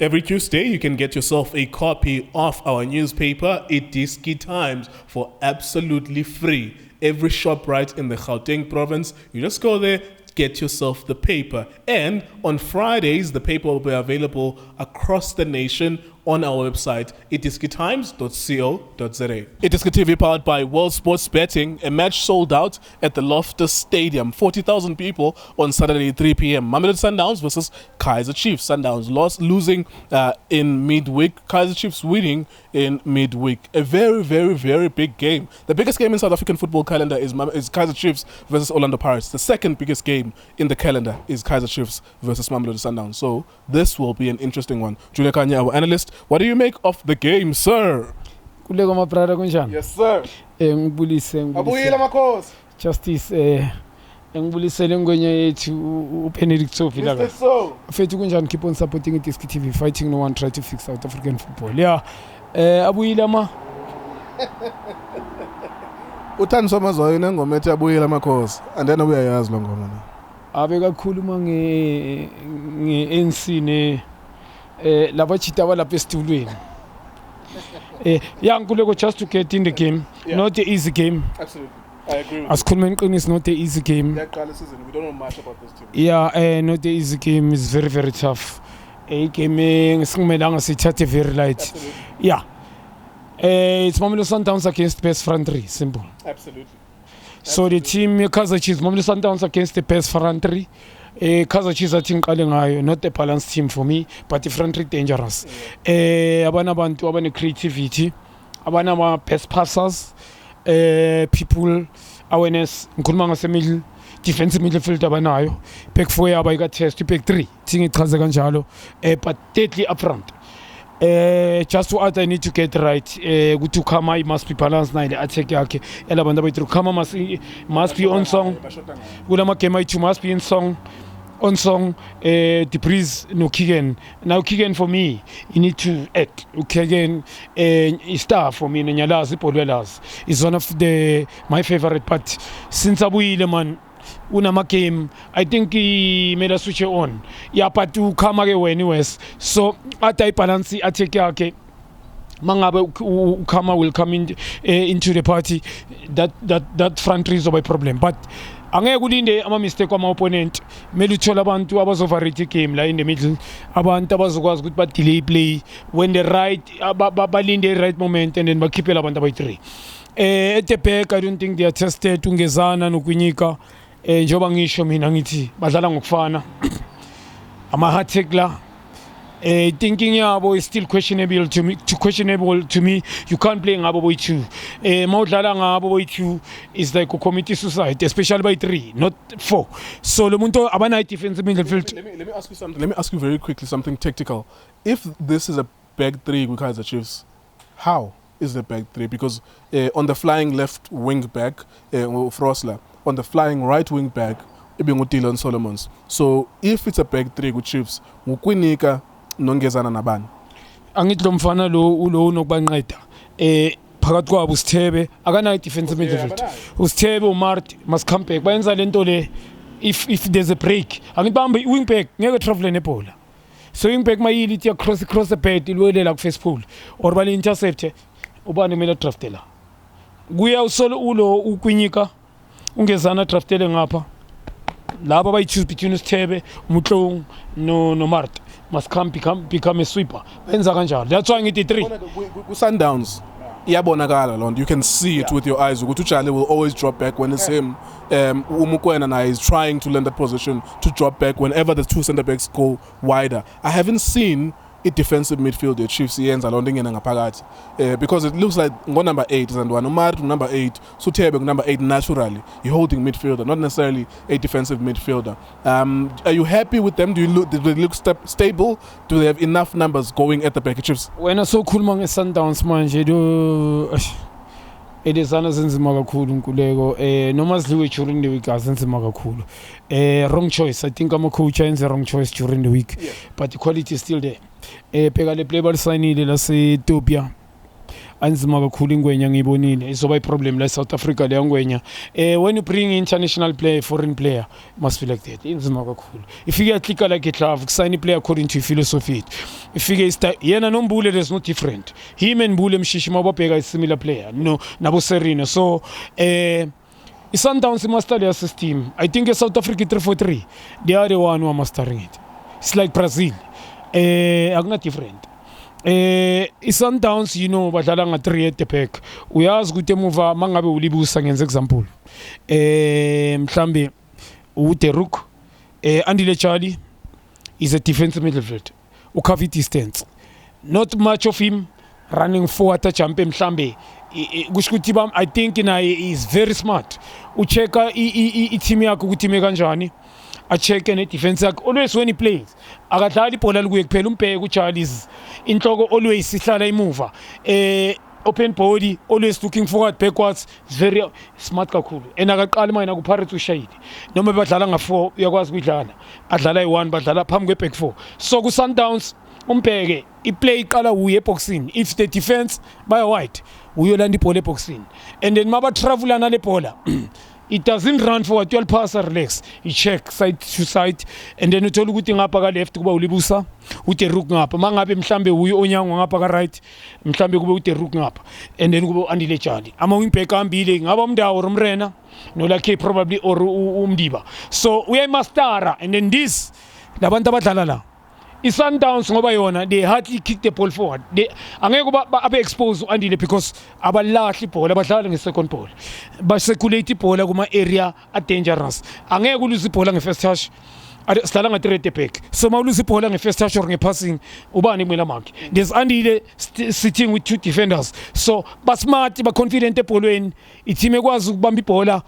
Every Tuesday, you can get yourself a copy of our newspaper, iDiskiTV, for absolutely free. Every shop right in the Gauteng province, you just go there, get yourself the paper. And on Fridays, the paper will be available across the nation on our website, iDiskiTimes.co.za. iDiskiTV powered by World Sports Betting. A match sold out at the Loftus Stadium. 40,000 people on Saturday, 3 p.m. Mamelodi Sundowns versus Kaizer Chiefs. Sundowns losing in midweek. Kaizer Chiefs winning in midweek. A very, very, very big game. The biggest game in South African football calendar is Kaizer Chiefs versus Orlando Pirates. The second biggest game in the calendar is Kaizer Chiefs versus Mamelodi Sundowns. So this will be an interesting one. Junior Khanye, our analyst. What do you make of the game, sir? Yes, sir. Abuyela makhosi. Justice ngibulisele ngwenye yethu uPenedict Sophie la. So. Fethu kunjani, keep on supporting iDiskiTV, fighting no one try to fix South African football. Yeah. Abuyela ma. Uthandiswa mazwayo nengoma ethi abuyela makhosi. And then uyayazi lo ngoma na. Abe kakhuluma nge-ANC ne labachita balapha esitulweni. Yeah, Nkuleko, just to get in the game, not the easy game. Absolutely. I agree with As Kulmen is not the easy game. That kind of season, we don't know much about this team. Yeah, not the easy game. It's very, very tough. Game very light. Absolutely. Yeah. It's Mamelodi Sundowns against best front three. Simple. Absolutely. So the team Kaizer Chiefs, Mamelodi Sundowns against the best front three. Kaizer Chiefs I think not a balanced team for me, but the front three dangerous. Abana bantu abane creativity, abana ma best passers, people awareness. Ngikhuluma ngase defensive midfield abanayo. Back four abayika test, back three. Thing ichaze kanjalo. But deadly up front. Just to add, I need to get right. To Khama must be balanced now. The attack yakhe. Elabantu bayithu Khama must be on song. Kulama game ayithu must be in song. On song. The breeze no Kigen. Now Kigen for me, you need to act. Kigen is star for me. Nyalazi Polwelas is one of my favorite. But since Abuyile man. Unama game, I think he made a switch on. Yeah, but to come anyways. So at I balance attack yake. Mangabe Khama will come into the party. That front is a problem. But angeke kulinde ama mistake wama opponent. Mele uthola abantu abazovarate game la in the middle. Abantu abazokwazi ukuthi ba delay play when the right balinde the right moment and then bakhipela abantu abayi-3. At the back I don't think they are tested ungezana nokunyika. Njoba ngisho mina ngithi badlala ngokufana ama hard tackler thinking yabo is still questionable to me. You can't play ngabo boy-2 mawudlala ngabo boy-2 is like a committee suicide, especially by 3 not 4. So lo muntu abana defensive midfield. Let me ask you something. Let me ask you very quickly something tactical. If this is a back 3 with Kaizer Chiefs, how is the back 3? Because on the flying left wing back Frosler, on the flying right wing back Dylan Solomons. So if it's a back 3 with Chiefs, Mukwinika nongezana nabani? Angithi lo mfana lo unokubanceda phakathi kwabo uSithebe akanayo defensive midfield. uSithebe uMart must come back. Bayenza lento le if there's a break. Angithi bambe wing back ngeke travel nebhola. So wing back mayili ithi cross the pad ilwelela ku first pool or bali intercept ubani mele draftela. Kuya usolo ulo ukwinyika ungezana draftele ngapha. Laba bayi choose between uSithebe, Mutlong no Mart must come become a sweeper. Benza kanjalo. That's why ngithi 3. Sundowns iyabonakala lo. You can see it with your eyes. Ukuthi uJali will always drop back when it's him. Umukwena is trying to learn that position to drop back whenever the two center backs go wider. I haven't seen a defensive midfielder Chiefs yenza lo ndingena ngaphakathi because it looks like number 8 is and one Umar number 8 Suthebe number 8 naturally you're holding midfielder, not necessarily a defensive midfielder. Are you happy with them? Do they look stable? Do they have enough numbers going at the back Chiefs? When I saw Khuluma nge-Sundowns manje edezana zinzima kakhulu Nkuleko noma sidliwe during the week azinzima kakhulu. Wrong choice. I think I'm a coach and the wrong choice during the week. Yeah. But the quality is still there. Pheka le player balisainile lase Ethiopia anzima kakhulu ingwenya ngiyibonile izoba iproblem la South Africa leyo ngwenya when you bring international player foreign player must be like that inzima kakhulu ifike yaclicka like a glove kusign player according to philosophy ifike yena nombule there's no different him and Mbule Mshishi mababheka is similar player no nabo Serino so Sundowns master their system I think South Africa 3-4-3 they are the one who are mastering it it's like Brazil akuna different Sundowns you know badlala nga 3 at the back uyazi ukuthi emuva mangabe ulibusa ngenza example mhlambe uDeruk Andile Charlie is a defensive midfielder ucover distance not much of him running forward jump mhlambe kusho ukuthi I think naye is very smart uchecka i-team yakhe ukuthi ime kanjani a-check ne defense yakhe always when he plays akadlali ibhola likuye kuphela umbheke uCharles inhloko always ihlala emuva open body always looking forward backwards very smart kakhulu and akaqala mina ku Pirates ushayile noma badlala nga4 uyakwazi ukudlala adlala i1 badlala phambi kwe back 4 so ku Sundowns umbheke iplay iqala uye eboxini if the defense by wide uyolanda ibhola eboxini and then maba travel na le bhola it doesn't run forward 12 pass relax he check side to side and then uthola ukuthi ngapha ka left kuba ulibusa uDeruk ngapha mangabe mhlambe uyi onyango ngapha ka right mhlambe kube uDeruk ngapha and then kube Andile Charlie ama wingback ambile ngaba umndawo Romrena no like probably or umdiba so uyayimastera and then this labantu abadlala la Sundowns ngoba yona they hardly kick the ball forward they angeke abe expose Andile because abalahli ibhola badlala nge-second ball ba-circulate ibhola kuma area dangerous angeke uluse ibhola nge-first touch sidlala nga-3 at the back so mawuluse ibhola nge-first touch or nge-passing ubani kumela makhe there's Andile sitting with 2 defenders so basmart ba-confident ebholweni i-team ekwazi ukubamba ibhola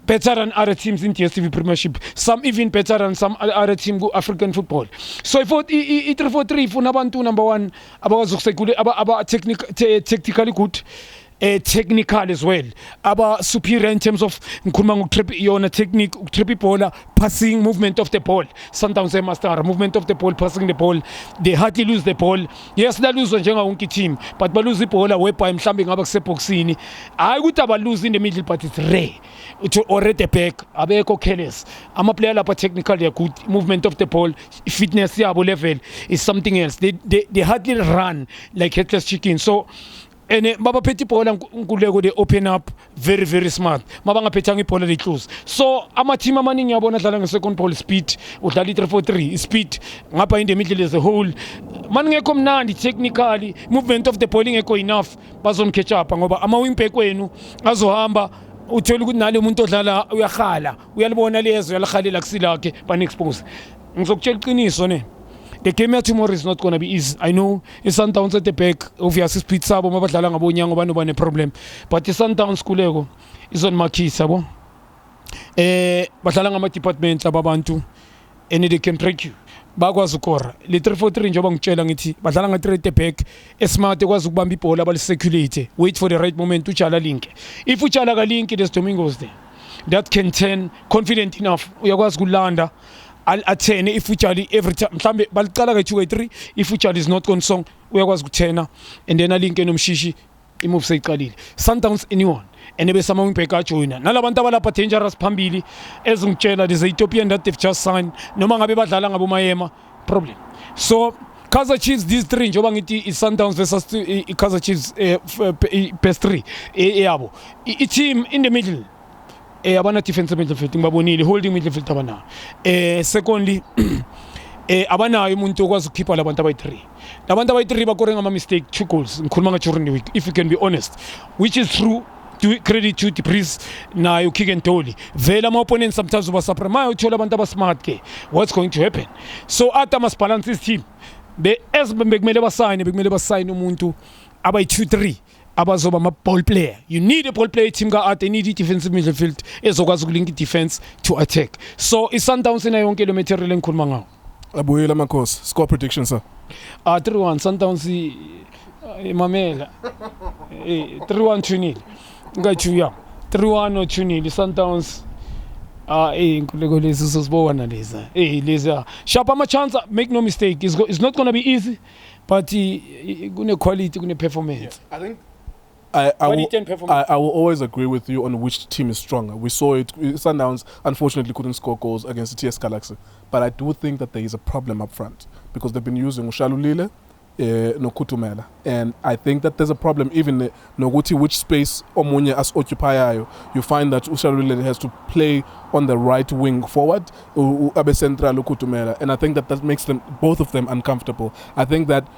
better than other teams in DStv Premiership, some even better than some other team go African football. So I thought 3-4-3 for Nabantu number 1 about technically good. Technical as well, about superior in terms of technique, ball, passing, movement of the ball. Sometimes they master movement of the ball, passing the ball. They hardly lose the ball. Yes, they lose on Jenga team, but they lose the ball away by something about Sepoxini. I would have lose in the middle, but it's rare. To already back, Abeko careless. I'm a player like technically a good movement of the ball, fitness level is something else. They hardly run like headless chicken. So and baba peti bola nkuleko they open up very smart mabanga phethanga ibhola le close so ama team amaningi yabona dlala nge second ball speed udlala 3-4-3 speed ngapha in the middle as a whole maningekho mnandi technically movement of the ball ingekho enough bazon catch up ngoba ama wing back wenu azohamba uthola ukuthi nale umuntu odlala uyakhala uyalibona lezo uyalakhalela kusilakhe bani expose ngizokutshela iqiniso ne. The game tomorrow is not going to be easy. I know Sundowns at the back, obviously speed sabo mabadlala ngabonyango bano bane problem. But Sundowns kuleko is on marquee sabo. Badlala ngama departments ababantu and they can break you. Bakwazi ukora. Le 3-4-3 njengoba ngitshela ngithi badlala nga 3 at the back. Smart ekwazi ukubamba ibhola bali circulate. Wait for the right moment utshala link. If utshala ka link there's Domingos there. That can turn confident enough. Uyakwazi kulanda. I'll if we charge every time mhlambe baliqala ka 2-3 if we charge is not consong uyakwazi ukuthena and then alink enomshishi imove seyiqalile Sundowns anyone and ebe sama wingback ajoina nalabantu abalapha dangerous phambili ezingitshela there's Ethiopian that they've just signed noma ngabe badlala ngabo Mayema problem so Kaizer Chiefs these 3 njoba ngithi Sundowns versus Kaizer Chiefs best 3 yabo i team in the middle abana defensive midfield ngibabonile holding midfield abana secondly abanayo umuntu okwazi ukukhipha labantu abayi3 bakore ngama mistake 2 goals ngikhuluma nga during the week if you can be honest which is true to credit to the Prince nayo kick and toli vela ama opponents sometimes uba surprise uthola abantu abasmart ke what's going to happen so ata must balance this team bekumele basayine umuntu abayi 2-3 abazoba ama ball player. You need a ball player team ka art, they need a defensive midfield ezokwazi ukulink defense to attack. So Sundowns ina yonke lo material engikhuluma ngawo. Abuyela Makhosi, score prediction sir. 3-1 Sundowns mamela. 3-1 2-0. Ngathi uya. 3-1 or 2-0 Sundowns inkululeko lezi sizobona leza. Leza. Sharp ama-chance, make no mistake. It's not going to be easy, but kune quality, kune performance. I think I will always agree with you on which team is stronger. We saw it. Sundowns unfortunately couldn't score goals against the TS Galaxy, but I do think that there is a problem up front because they've been using Ushalulile, Nokutumela, and I think that there's a problem even Noguti which space Omunye as occupier. You find that Ushalulile has to play on the right wing forward, Abe Central Ukutumela, and I think that makes them both of them uncomfortable. I think that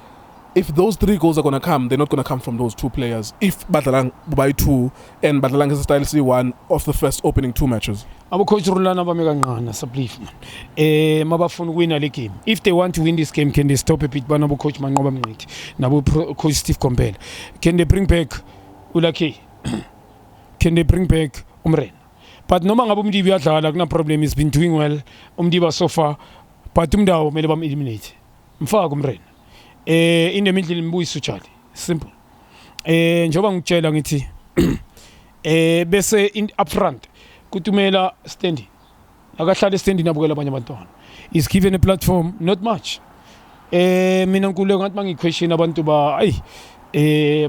if those 3 goals are going to come, they're not going to come from those 2 players. If Batalang by 2 and Batalang is style C1 of the first opening 2 matches. Coach Rulana bamekancane sabelief man. Mabafuna win le game. If they want to win this game, can they stop a bit bana coach Manqoba Mnqidi? Nabo coach Steve Kompela. Can they bring back Ulake? Can they bring back Umren? But noma ngabe umdibi uyadlala kuna problem, he's been doing well. Umdiba so far, but umdawo mele bam eliminate. Mfaka Umren. In the middle mbuyisa uJali. Simple. Njoba ngitshela ngithi bese in up front kutumela standing. Akahlala standing nabukela abanye abantwana. Is given a platform, not much. Mina nkuleko ngathi mangiquestion abantu ba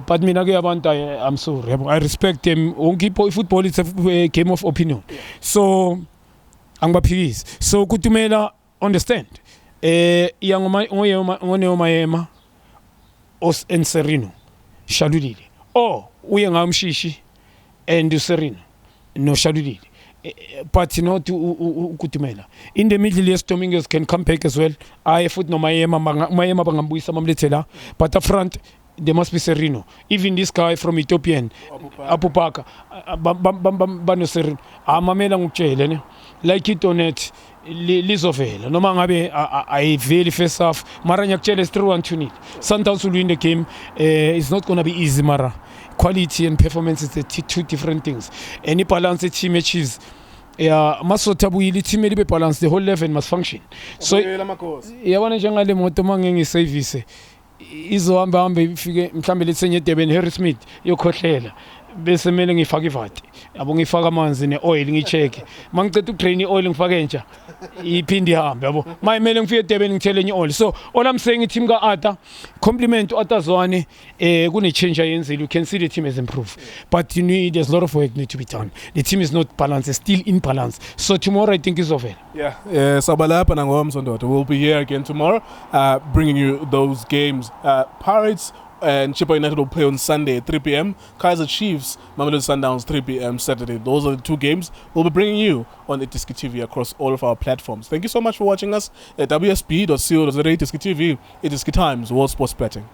but mina ke abantu I'm sorry. I respect them. Football is a game of opinion. So angibaphikisi. So kutumela understand. Mayema os en Serino Shalulile uye ngamshishi and Serino no Shalulile but not ukutumela in the middle. Yes, Dominguez can come back as well. I foot no Mayema bangambuyisa bamlethela, but up front there must be Serino. Even this guy from Ethiopian Apupaka bano Serino amamela ngutshele ne like it or not lizovela noma ngabe ayiveli first half mara ngiyakutshela is 3-1 Sundowns will win the game. It's not going to be easy, mara quality and performance is 2 different things. Any balance the team Chiefs masothabuyile team elibe balance, the whole 11 must function. So yabona njengale moto mangenge service izohamba hamba ifike mhlambe letsenye Durban Harry Smith yokhohlela bese mele ngifaka ivati yabo ngifaka amanzi ne-oil ngicheck mangiceda ukudrain i-oil ngifake entsha iphindi ihambe yabo mayimele ngifike eDurban ngithele enye oil. So all I'm saying team ka-Ata compliment u-Ata Zwane kune-change ayenzile. You can see the team has improved, but there's a lot of work need to be done. The team is not balanced, it's still in balance. So tomorrow I think is over. Sabalapa Nangom we'll be here again tomorrow bringing you those games. Pirates and Chippa United will play on Sunday at 3 p.m. Kaizer Chiefs, Mamelodi Sundowns 3 p.m. Saturday. Those are the 2 games we'll be bringing you on iDiskiTV across all of our platforms. Thank you so much for watching us at wsb.co.za, iDiskiTV, iDiski Times, World Sports Betting.